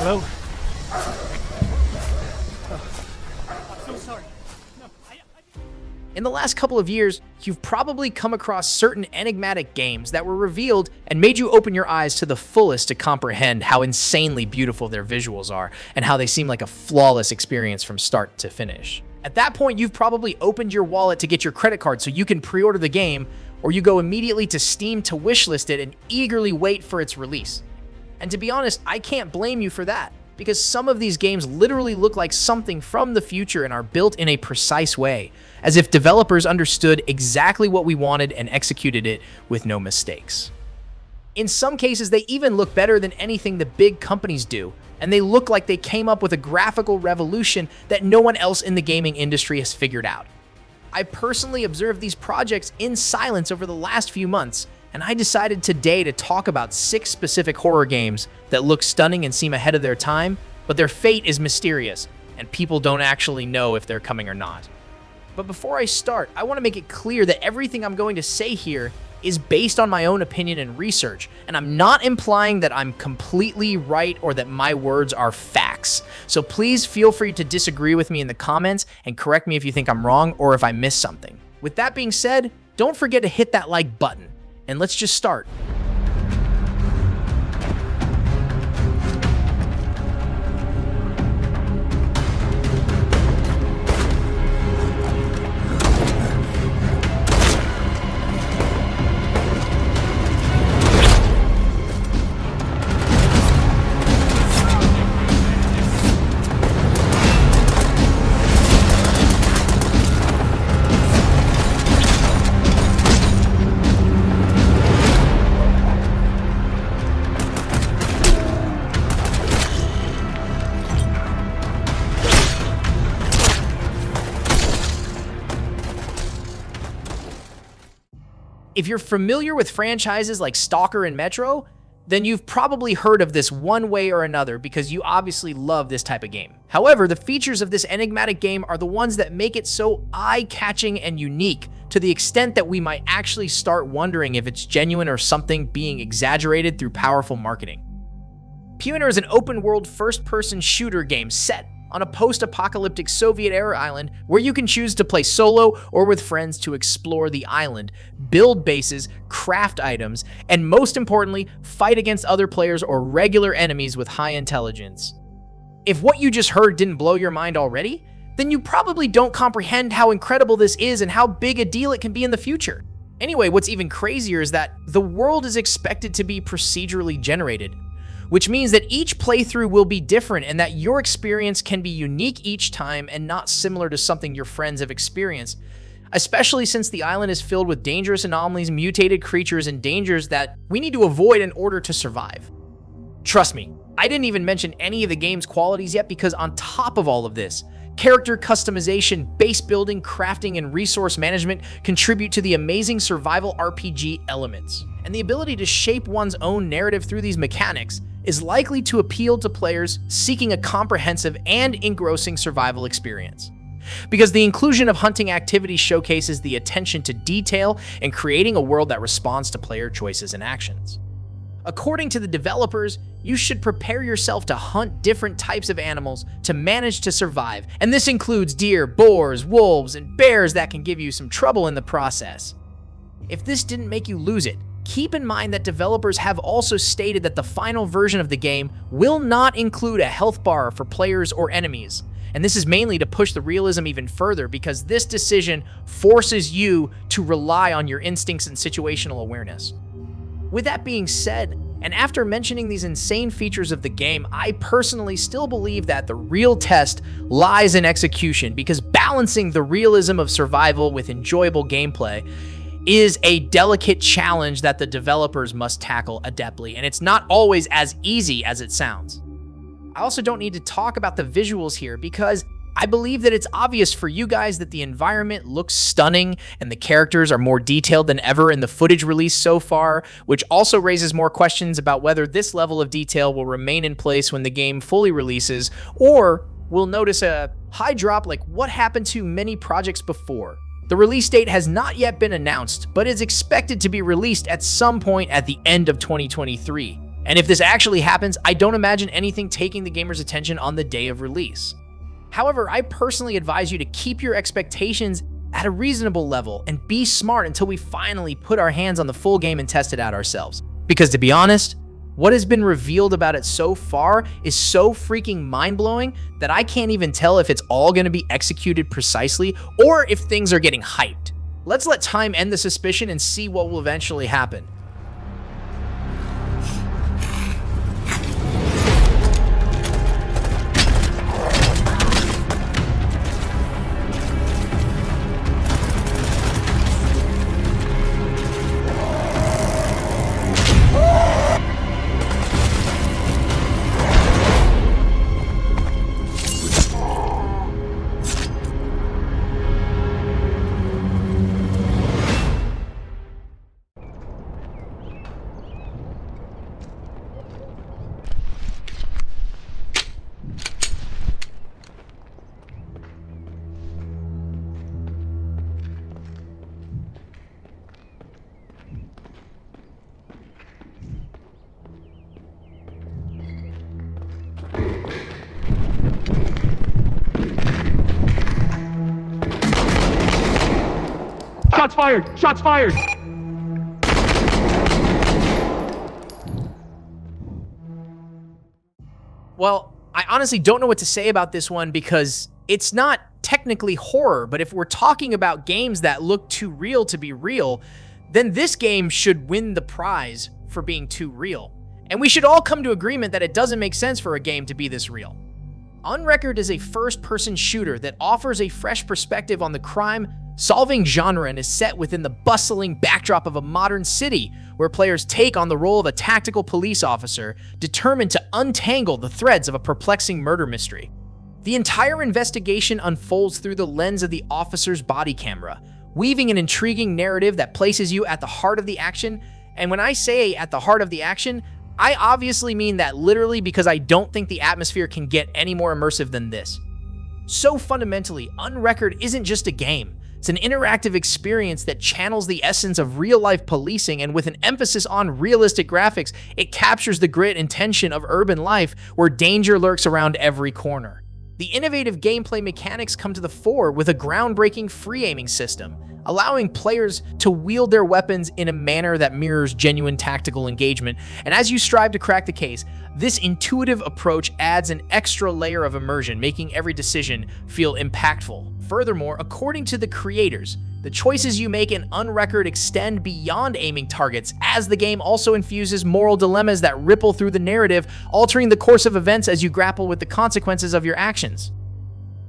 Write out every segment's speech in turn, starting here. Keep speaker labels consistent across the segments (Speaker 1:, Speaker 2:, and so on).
Speaker 1: Hello?
Speaker 2: In the last couple of years, you've probably come across certain enigmatic games that were revealed and made you open your eyes to the fullest to comprehend how insanely beautiful their visuals are and how they seem like a flawless experience from start to finish. At that point, you've probably opened your wallet to get your credit card so you can pre-order the game, or you go immediately to Steam to wishlist it and eagerly wait for its release. And to be honest, I can't blame you for that, because some of these games literally look like something from the future and are built in a precise way, as if developers understood exactly what we wanted and executed it with no mistakes. In some cases, they even look better than anything the big companies do, and they look like they came up with a graphical revolution that no one else in the gaming industry has figured out. I personally observed these projects in silence over the last few months, and I decided today to talk about 6 specific horror games that look stunning and seem ahead of their time, but their fate is mysterious, and people don't actually know if they're coming or not. But before I start, I want to make it clear that everything I'm going to say here is based on my own opinion and research, and I'm not implying that I'm completely right or that my words are facts. So please feel free to disagree with me in the comments and correct me if you think I'm wrong or if I missed something. With that being said, don't forget to hit that like button, and let's just start. If you're familiar with franchises like Stalker and Metro, then you've probably heard of this one way or another because you obviously love this type of game. However, the features of this enigmatic game are the ones that make it so eye-catching and unique, to the extent that we might actually start wondering if it's genuine or something being exaggerated through powerful marketing. Pioneer is an open-world first-person shooter game set on a post-apocalyptic Soviet-era island where you can choose to play solo or with friends to explore the island, build bases, craft items, and most importantly, fight against other players or regular enemies with high intelligence. If what you just heard didn't blow your mind already, then you probably don't comprehend how incredible this is and how big a deal it can be in the future. Anyway, what's even crazier is that the world is expected to be procedurally generated, which means that each playthrough will be different and that your experience can be unique each time and not similar to something your friends have experienced, especially since the island is filled with dangerous anomalies, mutated creatures, and dangers that we need to avoid in order to survive. Trust me, I didn't even mention any of the game's qualities yet because on top of all of this, character customization, base building, crafting, and resource management contribute to the amazing survival RPG elements. And the ability to shape one's own narrative through these mechanics is likely to appeal to players seeking a comprehensive and engrossing survival experience. Because the inclusion of hunting activities showcases the attention to detail and creating a world that responds to player choices and actions. According to the developers, you should prepare yourself to hunt different types of animals to manage to survive, and this includes deer, boars, wolves, and bears that can give you some trouble in the process. If this didn't make you lose it, keep in mind that developers have also stated that the final version of the game will not include a health bar for players or enemies, and this is mainly to push the realism even further because this decision forces you to rely on your instincts and situational awareness. With that being said, and after mentioning these insane features of the game, I personally still believe that the real test lies in execution because balancing the realism of survival with enjoyable gameplay is a delicate challenge that the developers must tackle adeptly, and it's not always as easy as it sounds. I also don't need to talk about the visuals here because I believe that it's obvious for you guys that the environment looks stunning and the characters are more detailed than ever in the footage released so far, which also raises more questions about whether this level of detail will remain in place when the game fully releases, or we'll notice a high drop like what happened to many projects before. The release date has not yet been announced, but is expected to be released at some point at the end of 2023. And if this actually happens, I don't imagine anything taking the gamer's attention on the day of release. However, I personally advise you to keep your expectations at a reasonable level and be smart until we finally put our hands on the full game and test it out ourselves. Because to be honest, what has been revealed about it so far is so freaking mind-blowing that I can't even tell if it's all going to be executed precisely or if things are getting hyped. Let's let time end the suspicion and see what will eventually happen.
Speaker 1: Shots fired! Shots fired!
Speaker 2: Well, I honestly don't know what to say about this one because it's not technically horror, but if we're talking about games that look too real to be real, then this game should win the prize for being too real. And we should all come to agreement that it doesn't make sense for a game to be this real. Unrecord is a first-person shooter that offers a fresh perspective on the crime-solving genre and is set within the bustling backdrop of a modern city where players take on the role of a tactical police officer determined to untangle the threads of a perplexing murder mystery. The entire investigation unfolds through the lens of the officer's body camera, weaving an intriguing narrative that places you at the heart of the action. And when I say at the heart of the action, I obviously mean that literally because I don't think the atmosphere can get any more immersive than this. So fundamentally, Unrecord isn't just a game. It's an interactive experience that channels the essence of real-life policing, and with an emphasis on realistic graphics, it captures the grit and tension of urban life where danger lurks around every corner. The innovative gameplay mechanics come to the fore with a groundbreaking free aiming system, allowing players to wield their weapons in a manner that mirrors genuine tactical engagement. And as you strive to crack the case, this intuitive approach adds an extra layer of immersion, making every decision feel impactful. Furthermore, according to the creators, the choices you make in Unrecord extend beyond aiming targets, as the game also infuses moral dilemmas that ripple through the narrative, altering the course of events as you grapple with the consequences of your actions.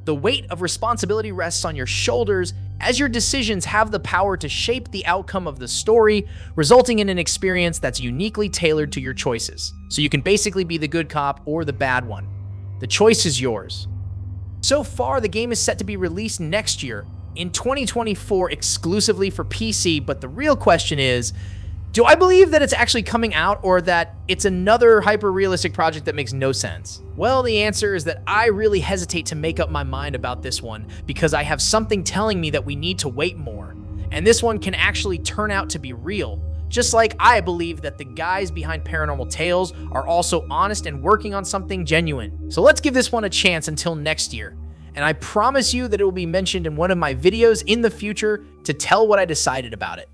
Speaker 2: The weight of responsibility rests on your shoulders, as your decisions have the power to shape the outcome of the story, resulting in an experience that's uniquely tailored to your choices. So you can basically be the good cop or the bad one. The choice is yours. So far, the game is set to be released next year, in 2024 exclusively for PC, but the real question is, do I believe that it's actually coming out or that it's another hyper-realistic project that makes no sense? Well, the answer is that I really hesitate to make up my mind about this one because I have something telling me that we need to wait more. And this one can actually turn out to be real, just like I believe that the guys behind Paranormal Tales are also honest and working on something genuine. So let's give this one a chance until next year. And I promise you that it will be mentioned in one of my videos in the future to tell what I decided about it.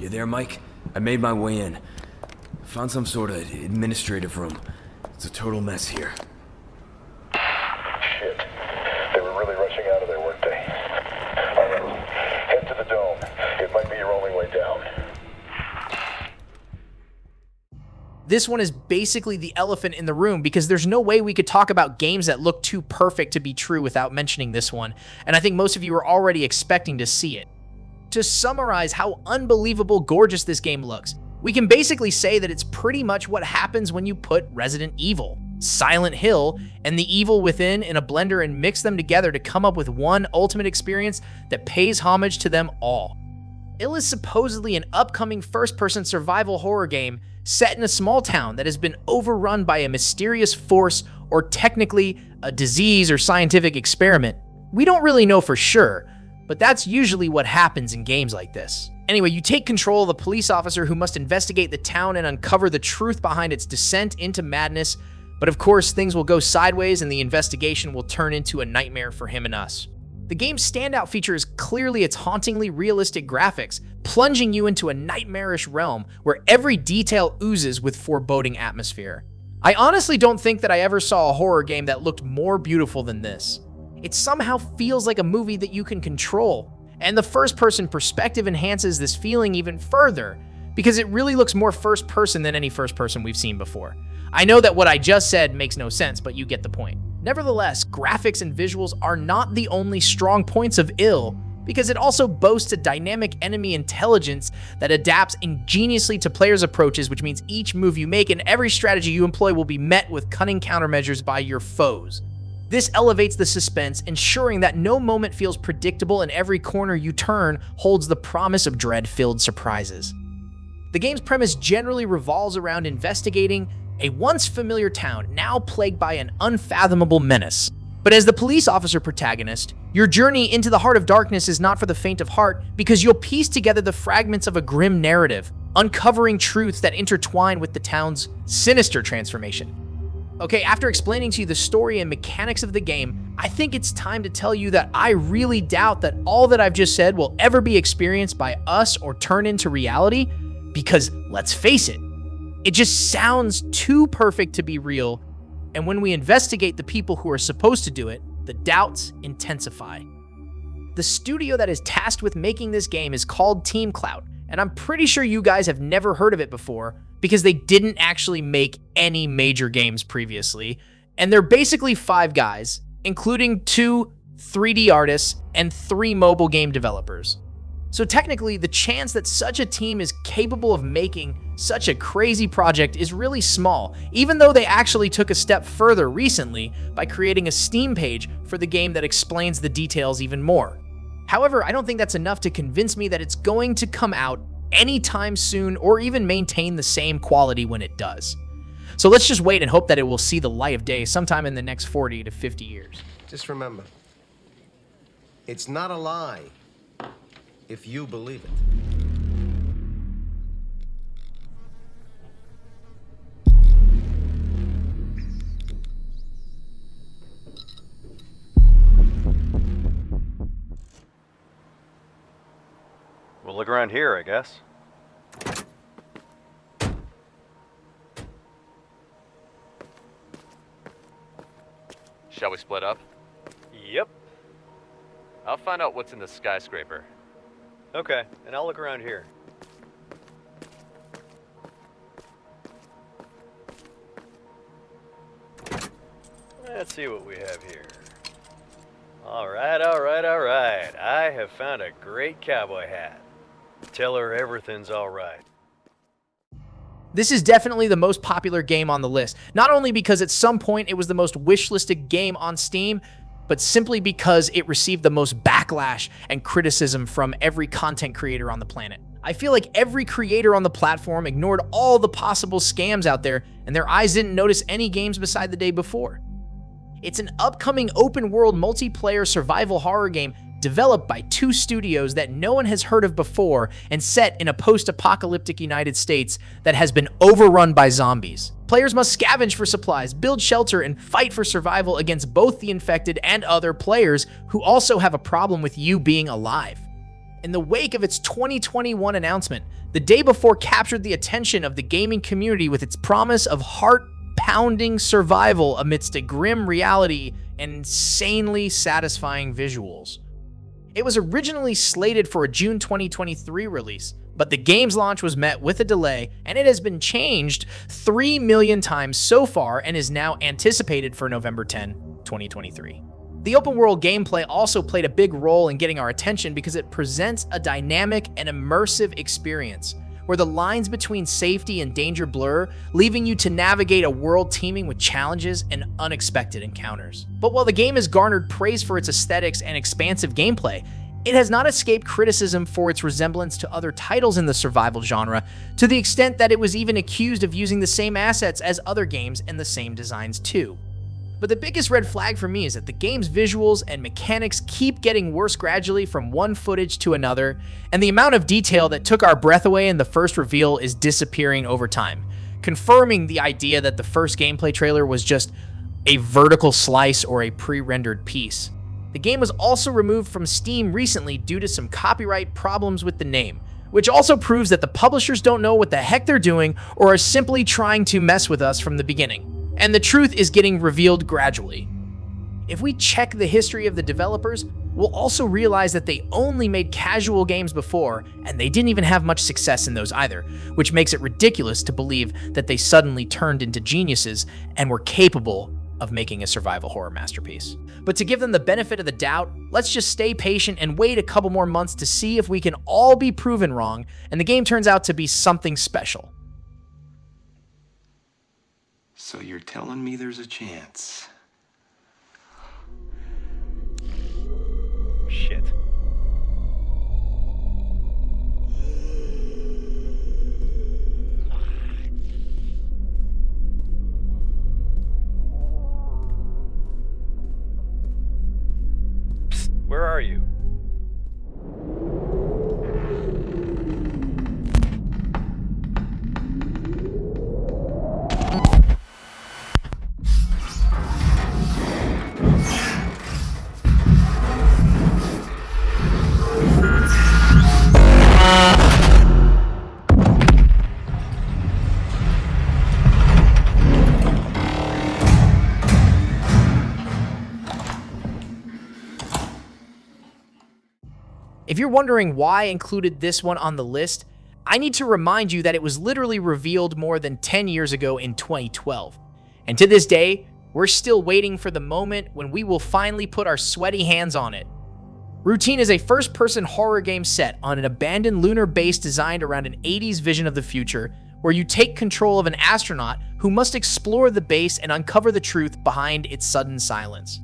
Speaker 3: You there, Mike? I made my way in. Found some sort of administrative room. It's a total mess here.
Speaker 4: Shit. They were really rushing out of there, weren't they? All right. Head to the dome. It might be your only way down.
Speaker 2: This one is basically the elephant in the room because there's no way we could talk about games that look too perfect to be true without mentioning this one, and I think most of you are already expecting to see it. To summarize how unbelievable gorgeous this game looks, we can basically say that it's pretty much what happens when you put Resident Evil, Silent Hill, and the evil within in a blender and mix them together to come up with one ultimate experience that pays homage to them all. Ill is supposedly an upcoming first-person survival horror game set in a small town that has been overrun by a mysterious force or technically a disease or scientific experiment. We don't really know for sure, but that's usually what happens in games like this. Anyway, you take control of a police officer who must investigate the town and uncover the truth behind its descent into madness, but of course things will go sideways and the investigation will turn into a nightmare for him and us. The game's standout feature is clearly its hauntingly realistic graphics, plunging you into a nightmarish realm where every detail oozes with foreboding atmosphere. I honestly don't think that I ever saw a horror game that looked more beautiful than this. It somehow feels like a movie that you can control, and the first-person perspective enhances this feeling even further because it really looks more first-person than any first-person we've seen before. I know that what I just said makes no sense, but you get the point. Nevertheless, graphics and visuals are not the only strong points of Ill, because it also boasts a dynamic enemy intelligence that adapts ingeniously to players' approaches, which means each move you make and every strategy you employ will be met with cunning countermeasures by your foes. This elevates the suspense, ensuring that no moment feels predictable and every corner you turn holds the promise of dread-filled surprises. The game's premise generally revolves around investigating a once familiar town now plagued by an unfathomable menace. But as the police officer protagonist, your journey into the heart of darkness is not for the faint of heart because you'll piece together the fragments of a grim narrative, uncovering truths that intertwine with the town's sinister transformation. Okay, after explaining to you the story and mechanics of the game, I think it's time to tell you that I really doubt that all that I've just said will ever be experienced by us or turn into reality, because let's face it, it just sounds too perfect to be real, and when we investigate the people who are supposed to do it, the doubts intensify. The studio that is tasked with making this game is called Team Cloud, and I'm pretty sure you guys have never heard of it before because they didn't actually make any major games previously, and they're basically 5 guys, including 2 3D artists and 3 mobile game developers. So technically, the chance that such a team is capable of making such a crazy project is really small, even though they actually took a step further recently by creating a Steam page for the game that explains the details even more. However, I don't think that's enough to convince me that it's going to come out anytime soon or even maintain the same quality when it does. So let's just wait and hope that it will see the light of day sometime in the next 40 to 50 years.
Speaker 5: Just remember, it's not a lie if you believe it.
Speaker 6: We'll look around here, I guess.
Speaker 7: Shall we split up?
Speaker 6: Yep.
Speaker 7: I'll find out what's in the skyscraper.
Speaker 6: Okay, and I'll look around here. Let's see what we have here. All right. I have found a great cowboy hat. Tell her everything's all right.
Speaker 2: This is definitely the most popular game on the list, not only because at some point it was the most wishlisted game on Steam, but simply because it received the most backlash and criticism from every content creator on the planet. I feel like every creator on the platform ignored all the possible scams out there, and their eyes didn't notice any games beside the day before. It's an upcoming open-world multiplayer survival horror game developed by 2 studios that no one has heard of before and set in a post-apocalyptic United States that has been overrun by zombies. Players must scavenge for supplies, build shelter, and fight for survival against both the infected and other players who also have a problem with you being alive. in the wake of its 2021 announcement, the day before captured the attention of the gaming community with its promise of heart-pounding survival amidst a grim reality and insanely satisfying visuals. It was originally slated for a June 2023 release, but the game's launch was met with a delay, and it has been changed 3 million times so far and is now anticipated for November 10, 2023. The open-world gameplay also played a big role in getting our attention because it presents a dynamic and immersive experience, where the lines between safety and danger blur, leaving you to navigate a world teeming with challenges and unexpected encounters. But while the game has garnered praise for its aesthetics and expansive gameplay, it has not escaped criticism for its resemblance to other titles in the survival genre, to the extent that it was even accused of using the same assets as other games and the same designs too. But the biggest red flag for me is that the game's visuals and mechanics keep getting worse gradually from one footage to another, and the amount of detail that took our breath away in the first reveal is disappearing over time, confirming the idea that the first gameplay trailer was just a vertical slice or a pre-rendered piece. The game was also removed from Steam recently due to some copyright problems with the name, which also proves that the publishers don't know what the heck they're doing or are simply trying to mess with us from the beginning. And the truth is getting revealed gradually. If we check the history of the developers, we'll also realize that they only made casual games before, and they didn't even have much success in those either, which makes it ridiculous to believe that they suddenly turned into geniuses and were capable of making a survival horror masterpiece. But to give them the benefit of the doubt, let's just stay patient and wait a couple more months to see if we can all be proven wrong and the game turns out to be something special.
Speaker 8: So you're telling me there's a chance?
Speaker 6: Shit. Psst, where are you?
Speaker 2: If you're wondering why I included this one on the list, I need to remind you that it was literally revealed more than 10 years ago in 2012. And to this day, we're still waiting for the moment when we will finally put our sweaty hands on it. Routine is a first-person horror game set on an abandoned lunar base designed around an 80s vision of the future, where you take control of an astronaut who must explore the base and uncover the truth behind its sudden silence.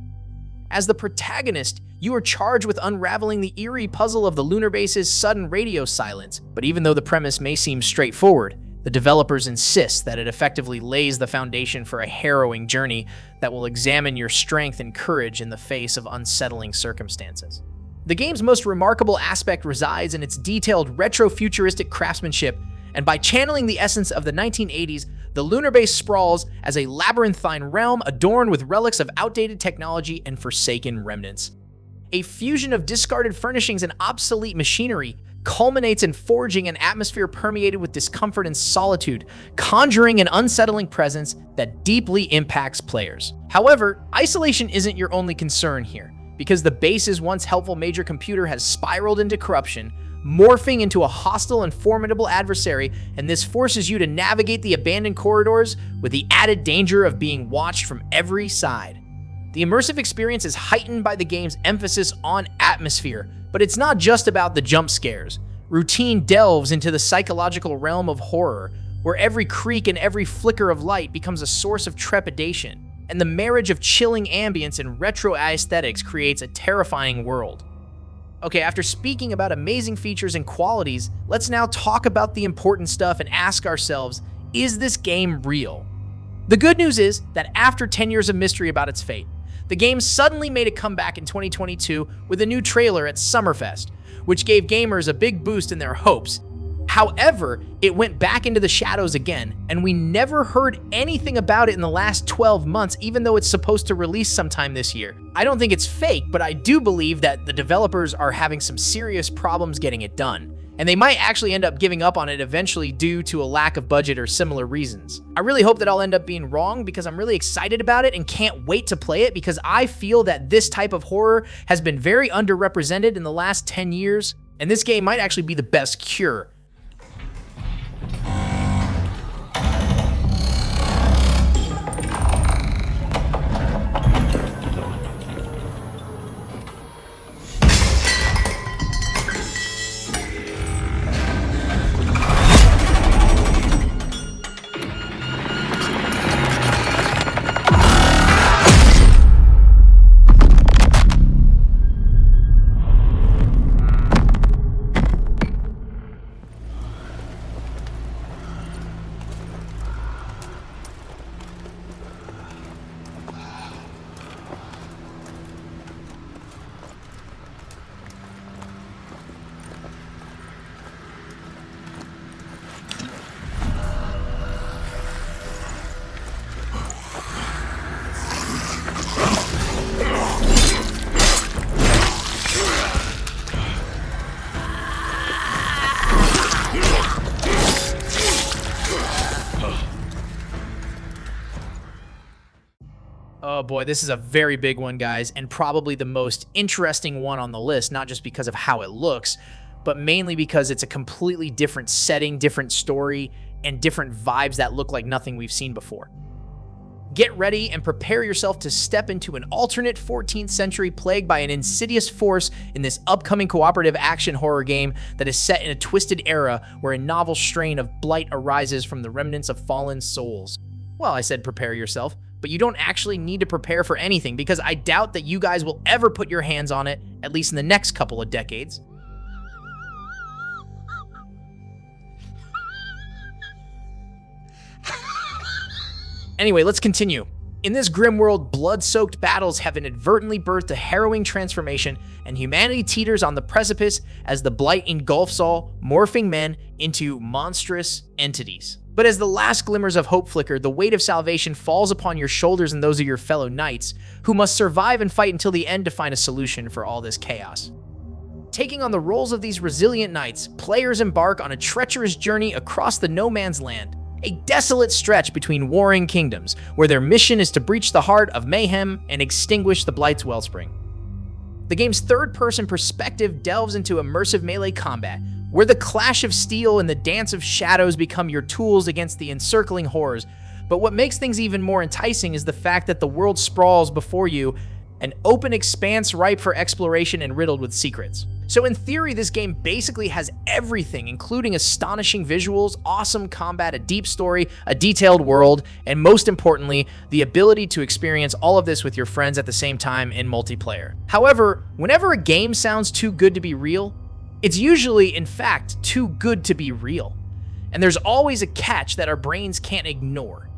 Speaker 2: As the protagonist, you are charged with unraveling the eerie puzzle of the lunar base's sudden radio silence, but even though the premise may seem straightforward, the developers insist that it effectively lays the foundation for a harrowing journey that will examine your strength and courage in the face of unsettling circumstances. The game's most remarkable aspect resides in its detailed retro-futuristic craftsmanship, and by channeling the essence of the 1980s, the lunar base sprawls as a labyrinthine realm adorned with relics of outdated technology and forsaken remnants. A fusion of discarded furnishings and obsolete machinery culminates in forging an atmosphere permeated with discomfort and solitude, conjuring an unsettling presence that deeply impacts players. However, isolation isn't your only concern here, because the base's once helpful major computer has spiraled into corruption, morphing into a hostile and formidable adversary, and this forces you to navigate the abandoned corridors with the added danger of being watched from every side. The immersive experience is heightened by the game's emphasis on atmosphere, but it's not just about the jump scares. Routine delves into the psychological realm of horror, where every creak and every flicker of light becomes a source of trepidation, and the marriage of chilling ambience and retro aesthetics creates a terrifying world. Okay, after speaking about amazing features and qualities, let's now talk about the important stuff and ask ourselves, is this game real? The good news is that after 10 years of mystery about its fate, the game suddenly made a comeback in 2022 with a new trailer at Summerfest, which gave gamers a big boost in their hopes. However, it went back into the shadows again, and we never heard anything about it in the last 12 months, even though it's supposed to release sometime this year. I don't think it's fake, but I do believe that the developers are having some serious problems getting it done, and they might actually end up giving up on it eventually due to a lack of budget or similar reasons. I really hope that I'll end up being wrong because I'm really excited about it and can't wait to play it because I feel that this type of horror has been very underrepresented in the last 10 years, and this game might actually be the best cure. Oh boy, this is a very big one, guys, and probably the most interesting one on the list, not just because of how it looks, but mainly because it's a completely different setting, different story, and different vibes that look like nothing we've seen before. Get ready and prepare yourself to step into an alternate 14th century plagued by an insidious force in this upcoming cooperative action horror game that is set in a twisted era where a novel strain of blight arises from the remnants of fallen souls. Well, I said prepare yourself, but you don't actually need to prepare for anything because I doubt that you guys will ever put your hands on it, at least in the next couple of decades. Anyway, let's continue. In this grim world, blood-soaked battles have inadvertently birthed a harrowing transformation, and humanity teeters on the precipice as the blight engulfs all, morphing men into monstrous entities. But as the last glimmers of hope flicker, the weight of salvation falls upon your shoulders and those of your fellow knights, who must survive and fight until the end to find a solution for all this chaos. Taking on the roles of these resilient knights, players embark on a treacherous journey across the no man's land, a desolate stretch between warring kingdoms, where their mission is to breach the heart of mayhem and extinguish the Blight's wellspring. The game's third-person perspective delves into immersive melee combat, where the clash of steel and the dance of shadows become your tools against the encircling horrors. But what makes things even more enticing is the fact that the world sprawls before you, an open expanse ripe for exploration and riddled with secrets. So in theory, this game basically has everything, including astonishing visuals, awesome combat, a deep story, a detailed world, and most importantly, the ability to experience all of this with your friends at the same time in multiplayer. However, whenever a game sounds too good to be real, it's usually, in fact, too good to be real. And there's always a catch that our brains can't ignore.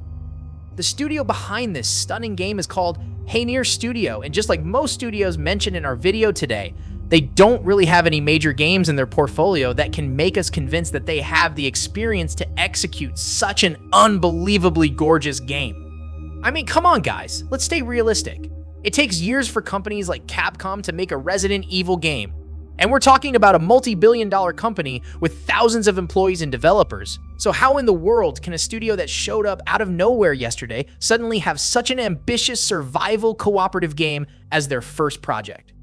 Speaker 2: The studio behind this stunning game is called Haynear Studio, and just like most studios mentioned in our video today, they don't really have any major games in their portfolio that can make us convinced that they have the experience to execute such an unbelievably gorgeous game. I mean, come on guys, let's stay realistic. It takes years for companies like Capcom to make a Resident Evil game, and we're talking about a multi-billion-dollar company with thousands of employees and developers. So how in the world can a studio that showed up out of nowhere yesterday suddenly have such an ambitious survival cooperative game as their first project?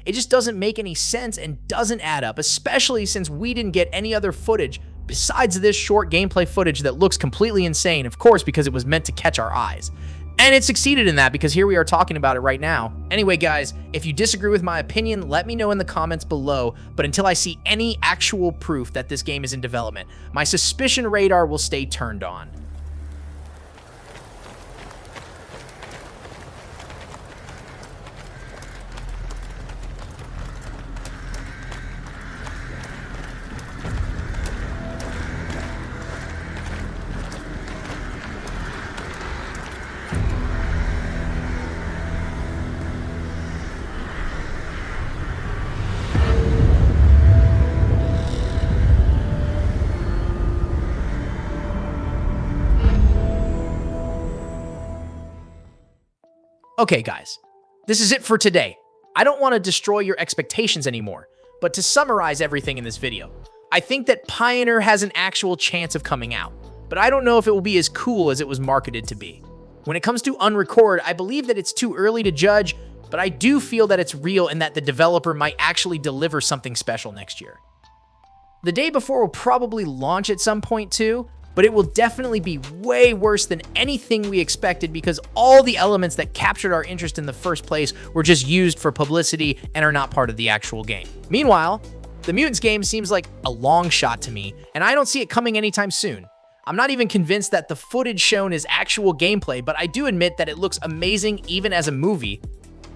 Speaker 2: It just doesn't make any sense and doesn't add up, especially since we didn't get any other footage besides this short gameplay footage that looks completely insane, of course, because it was meant to catch our eyes. And it succeeded in that because here we are talking about it right now. Anyway, guys, if you disagree with my opinion, let me know in the comments below, but until I see any actual proof that this game is in development, my suspicion radar will stay turned on. Okay, guys, this is it for today. I don't want to destroy your expectations anymore, but to summarize everything in this video, I think that Pioneer has an actual chance of coming out, but I don't know if it will be as cool as it was marketed to be. When it comes to Unrecord, I believe that it's too early to judge, but I do feel that it's real and that the developer might actually deliver something special next year. The Day Before will probably launch at some point too, but it will definitely be way worse than anything we expected because all the elements that captured our interest in the first place were just used for publicity and are not part of the actual game. Meanwhile, the Mutants game seems like a long shot to me, and I don't see it coming anytime soon. I'm not even convinced that the footage shown is actual gameplay, but I do admit that it looks amazing even as a movie.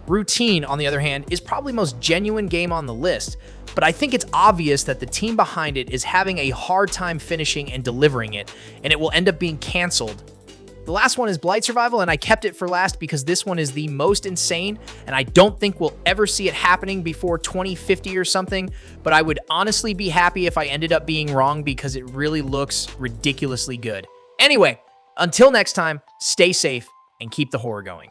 Speaker 2: Routine, on the other hand, is probably the most genuine game on the list, but I think it's obvious that the team behind it is having a hard time finishing and delivering it, and it will end up being canceled. The last one is Blight Survival, and I kept it for last because this one is the most insane, and I don't think we'll ever see it happening before 2050 or something, but I would honestly be happy if I ended up being wrong because it really looks ridiculously good. Anyway, until next time, stay safe and keep the horror going.